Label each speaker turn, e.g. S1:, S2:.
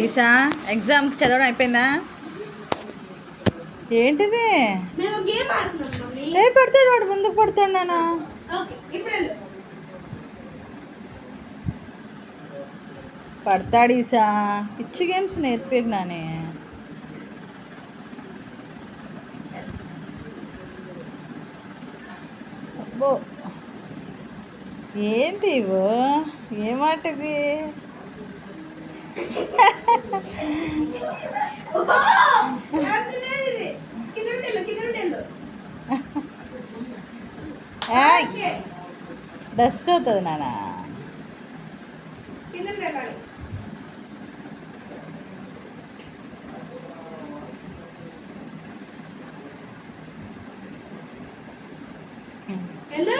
S1: ఈసా ఎగ్జామ్కి చదవడం అయిపోయిందా? ఏంటిది ఏ పడతాడు వాడు ముందుకు పడతాడు నాన్న. పడతాడు ఈసా. పిచ్చి గేమ్స్ నేర్పేది నానే. అబ్బో ఏంటి ఇవో ఏమాటది? డస్ట్ అవుతుంది నాన్న.
S2: Hello.